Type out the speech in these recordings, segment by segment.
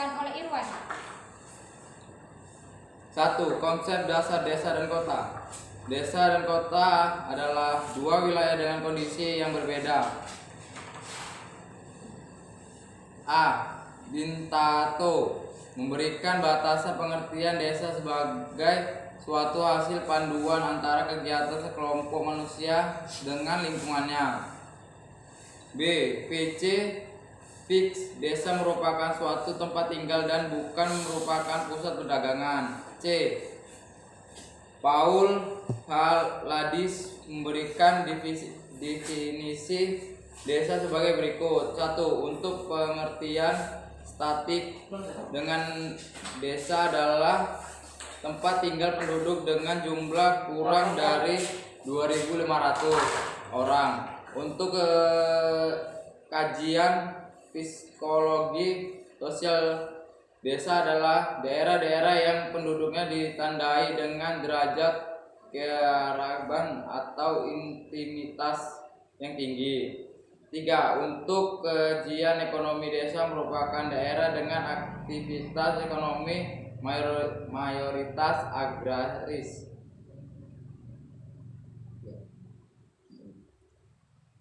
dibacakan oleh Irwan. 1. Konsep dasar desa dan kota. Desa dan kota adalah dua wilayah dengan kondisi yang berbeda. A. Bintato memberikan batasan pengertian desa sebagai suatu hasil panduan antara kegiatan sekelompok manusia dengan lingkungannya. B. VC fix desa merupakan suatu tempat tinggal dan bukan merupakan pusat perdagangan. C. Paul Haladis memberikan definisi desa sebagai berikut. 1. Untuk pengertian statik dengan desa adalah tempat tinggal penduduk dengan jumlah kurang dari 2.500 orang. Untuk kajian psikologi sosial, desa adalah daerah-daerah yang penduduknya ditandai dengan derajat keakraban atau intimitas yang tinggi. 3. Untuk kajian ekonomi, desa merupakan daerah dengan aktivitas ekonomi mayoritas agraris.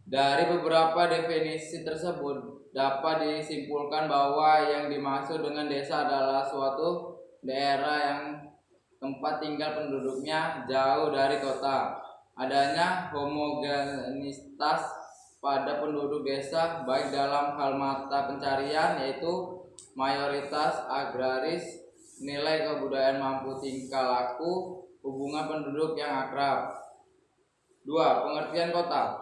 Dari beberapa definisi tersebut dapat disimpulkan bahwa yang dimaksud dengan desa adalah suatu daerah yang tempat tinggal penduduknya jauh dari kota. Adanya homogenitas pada penduduk desa baik dalam hal mata pencarian yaitu mayoritas agraris, nilai kebudayaan mampu tingkah laku, hubungan penduduk yang akrab. 2. Pengertian kota.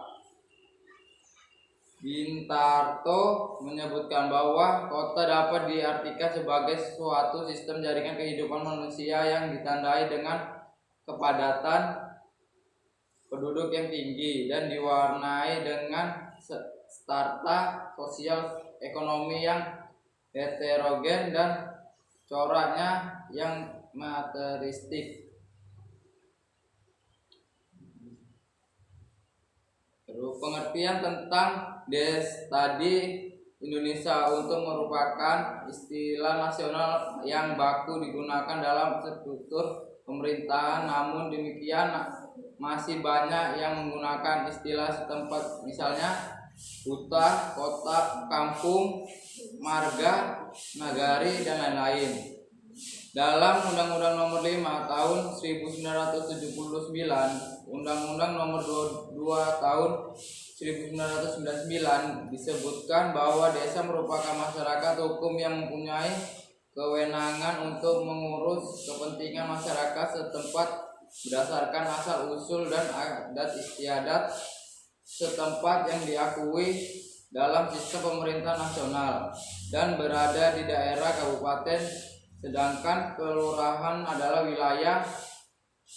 Bintarto menyebutkan bahwa kota dapat diartikan sebagai suatu sistem jaringan kehidupan manusia yang ditandai dengan kepadatan penduduk yang tinggi dan diwarnai dengan strata sosial ekonomi yang heterogen dan coraknya yang materialistik. Pengertian tentang des tadi Indonesia untuk merupakan istilah nasional yang baku digunakan dalam struktur pemerintahan, namun demikian masih banyak yang menggunakan istilah setempat, misalnya huta, kota, kampung, marga, nagari, dan lain-lain. Dalam Undang-Undang Nomor 5 Tahun 1979, Undang-Undang Nomor 22 Tahun 1999 disebutkan bahwa desa merupakan masyarakat hukum yang mempunyai kewenangan untuk mengurus kepentingan masyarakat setempat berdasarkan asal-usul dan adat istiadat setempat yang diakui dalam sistem pemerintah nasional dan berada di daerah kabupaten. Sedangkan kelurahan adalah wilayah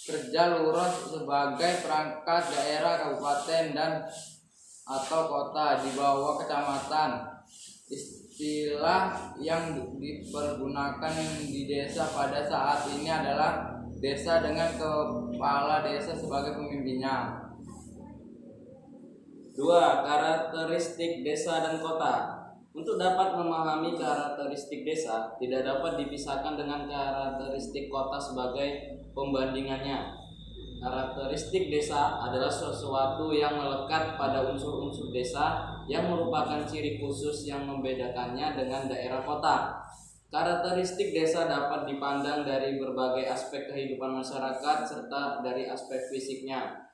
kerja lurah sebagai perangkat daerah, kabupaten, dan atau kota di bawah kecamatan. Istilah yang dipergunakan di desa pada saat ini adalah desa dengan kepala desa sebagai pemimpinnya. 2. Karakteristik desa dan kota. Untuk dapat memahami karakteristik desa, tidak dapat dipisahkan dengan karakteristik kota sebagai pembandingannya. Karakteristik desa adalah sesuatu yang melekat pada unsur-unsur desa yang merupakan ciri khusus yang membedakannya dengan daerah kota. Karakteristik desa dapat dipandang dari berbagai aspek kehidupan masyarakat serta dari aspek fisiknya.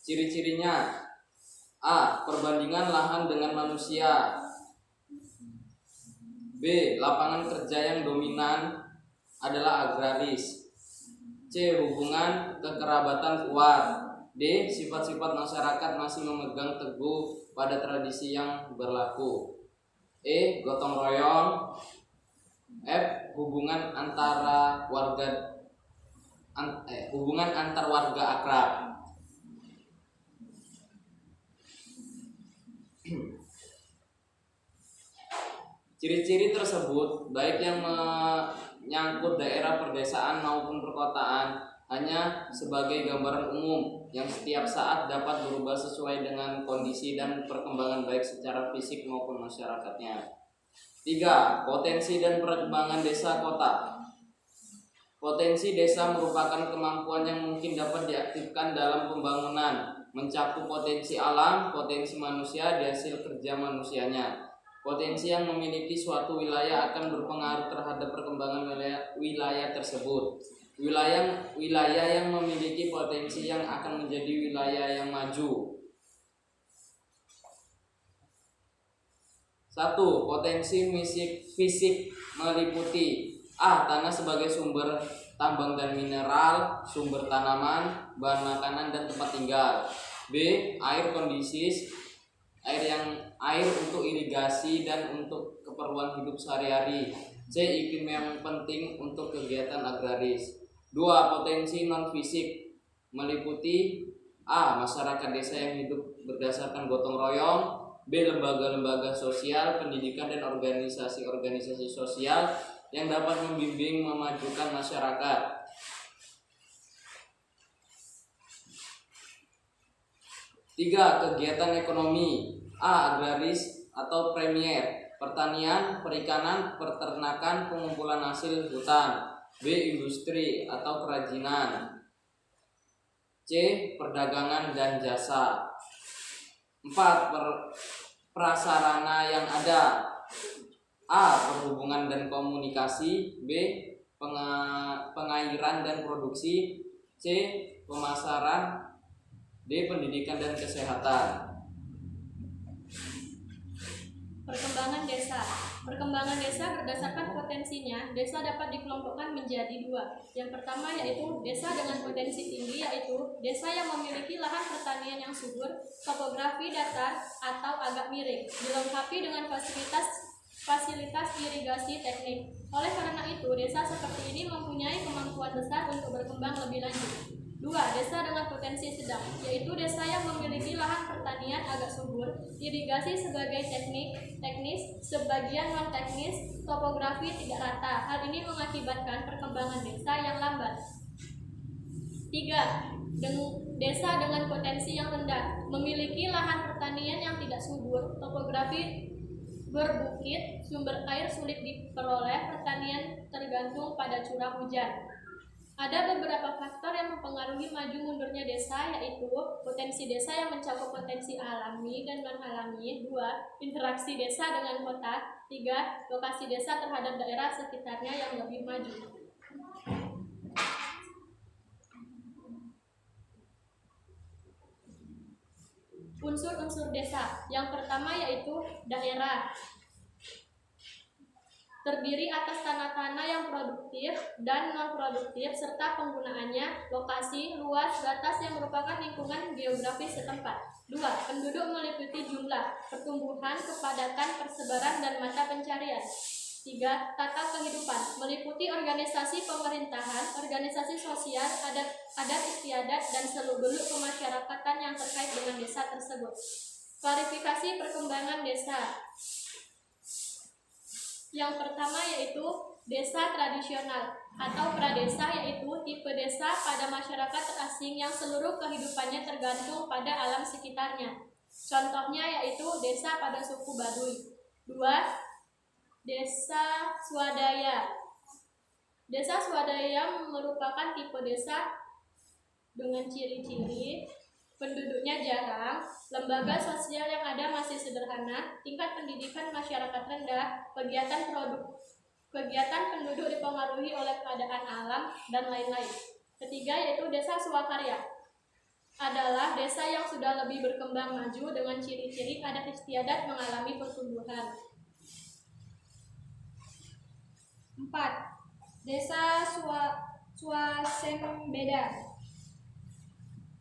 Ciri-cirinya: A. Perbandingan lahan dengan manusia. B. Lapangan kerja yang dominan adalah agraris. C. Hubungan kekerabatan kuat. D. Sifat-sifat masyarakat masih memegang teguh pada tradisi yang berlaku. E. Gotong royong. F. Hubungan antar warga akrab. Ciri-ciri tersebut, baik yang menyangkut daerah perdesaan maupun perkotaan, hanya sebagai gambaran umum yang setiap saat dapat berubah sesuai dengan kondisi dan perkembangan baik secara fisik maupun masyarakatnya. 3. Potensi dan perkembangan desa kota. Potensi desa merupakan kemampuan yang mungkin dapat diaktifkan dalam pembangunan, mencakup potensi alam, potensi manusia, di hasil kerja manusianya. Potensi yang memiliki suatu wilayah akan berpengaruh terhadap perkembangan wilayah tersebut. Wilayah yang memiliki potensi yang akan menjadi wilayah yang maju. 1. Potensi fisik meliputi A. Tanah sebagai sumber tambang dan mineral, sumber tanaman, bahan makanan, dan tempat tinggal. B. Air untuk irigasi dan untuk keperluan hidup sehari-hari. C. Iklim yang penting untuk kegiatan agraris. 2. Potensi non-fisik meliputi A. Masyarakat desa yang hidup berdasarkan gotong royong. B. Lembaga-lembaga sosial, pendidikan, dan organisasi-organisasi sosial yang dapat membimbing memajukan masyarakat. 3. Kegiatan ekonomi. A. Agraris atau premier, pertanian, perikanan, peternakan, pengumpulan hasil hutan. B. Industri atau kerajinan. C. Perdagangan dan jasa. 4. Prasarana yang ada. A. Perhubungan dan komunikasi. B. Pengairan dan produksi. C. Pemasaran. D. Pendidikan dan kesehatan. Perkembangan desa. Perkembangan desa berdasarkan potensinya, desa dapat dikelompokkan menjadi 2. Yang pertama yaitu desa dengan potensi tinggi, yaitu desa yang memiliki lahan pertanian yang subur, topografi datar atau agak miring, dilengkapi dengan fasilitas irigasi teknik. Oleh karena itu, desa seperti ini mempunyai kemampuan besar untuk berkembang lebih lanjut. 2. Desa dengan potensi sedang, yaitu desa yang memiliki lahan pertanian agak subur, irigasi sebagai teknis, sebagian non-teknis, topografi tidak rata. Hal ini mengakibatkan perkembangan desa yang lambat. 3. Desa dengan potensi yang rendah, memiliki lahan pertanian yang tidak subur, topografi berbukit, sumber air sulit diperoleh, pertanian tergantung pada curah hujan. Ada beberapa faktor yang mempengaruhi maju mundurnya desa, yaitu potensi desa yang mencakup potensi alami dan non-alami. 2. Interaksi desa dengan kota. 3. Lokasi desa terhadap daerah sekitarnya yang lebih maju. Unsur-unsur desa. Yang pertama yaitu daerah. Terdiri atas tanah-tanah yang produktif dan non-produktif serta penggunaannya, lokasi, luas, batas yang merupakan lingkungan geografis setempat. 2. Penduduk meliputi jumlah, pertumbuhan, kepadatan, persebaran, dan mata pencarian. 3. Tata kehidupan, meliputi organisasi pemerintahan, organisasi sosial, adat istiadat, dan seluk-beluk kemasyarakatan yang terkait dengan desa tersebut. Klarifikasi perkembangan desa. Yang pertama yaitu desa tradisional atau pradesa, yaitu tipe desa pada masyarakat asing yang seluruh kehidupannya tergantung pada alam sekitarnya. Contohnya yaitu desa pada suku Baduy. 2. Desa swadaya. Desa swadaya merupakan tipe desa dengan ciri-ciri penduduknya jarang, lembaga sosial yang ada masih sederhana, tingkat pendidikan masyarakat rendah, kegiatan penduduk dipengaruhi oleh keadaan alam, dan lain-lain. 3. Yaitu desa swakarya. Adalah desa yang sudah lebih berkembang maju dengan ciri-ciri adat istiadat mengalami pertumbuhan. 4. Desa swasembada.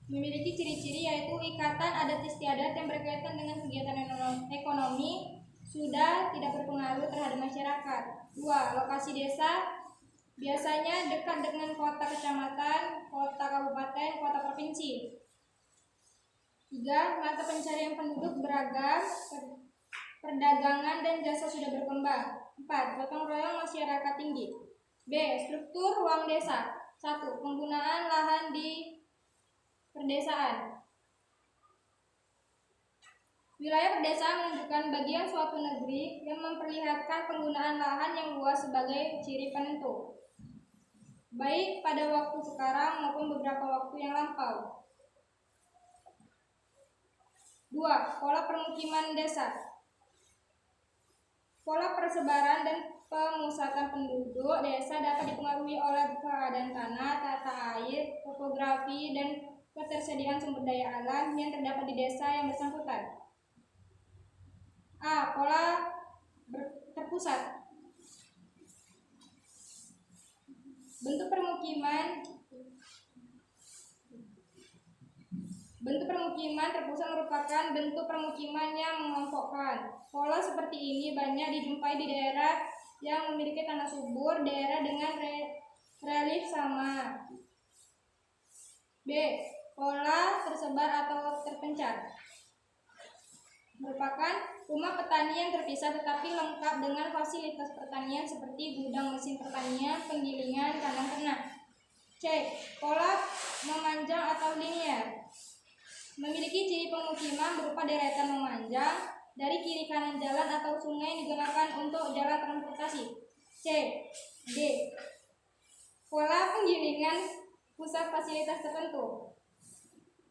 Memiliki ciri-ciri yaitu ikatan adat istiadat yang berkaitan dengan kegiatan ekonomi sudah tidak berpengaruh terhadap masyarakat. 2. Lokasi desa biasanya dekat dengan kota kecamatan, kota kabupaten, kota provinsi. 3. Mata pencarian penduduk beragam, perdagangan dan jasa sudah berkembang. 4. Gotong royong masyarakat tinggi. B. Struktur ruang desa. 1. Penggunaan lahan di perdesaan. Wilayah perdesaan menunjukkan bagian suatu negeri yang memperlihatkan penggunaan lahan yang luas sebagai ciri penentu, baik pada waktu sekarang maupun beberapa waktu yang lampau. 2. Pola permukiman desa. Pola persebaran dan pemusatan penduduk desa dapat dipengaruhi oleh keadaan tanah, tata air, topografi, dan ketersediaan sumber daya alam yang terdapat di desa yang bersangkutan. A. Pola terpusat. Bentuk permukiman terpusat merupakan bentuk permukiman yang mengelompokkan. Pola seperti ini banyak dijumpai di daerah yang memiliki tanah subur, daerah dengan relief sama. B. Pola tersebar atau terpencar merupakan rumah petani yang terpisah tetapi lengkap dengan fasilitas pertanian seperti gudang mesin pertanian, penggilingan, kandang ternak. C. Pola memanjang atau linear memiliki ciri pemukiman berupa deretan memanjang dari kiri kanan jalan atau sungai yang digunakan untuk jalan transportasi. C. D. Pola penggilingan pusat fasilitas tertentu.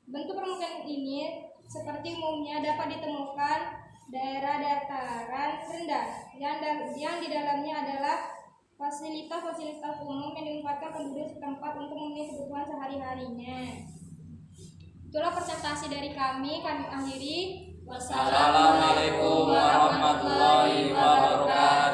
Bentuk permukiman ini seperti umumnya dapat ditemukan daerah dataran rendah yang di dalamnya adalah fasilitas-fasilitas umum yang dimanfaatkan penduduk setempat untuk memenuhi kebutuhan sehari-harinya. Itulah presentasi dari kami akhiri. Wassalamualaikum warahmatullahi wabarakatuh.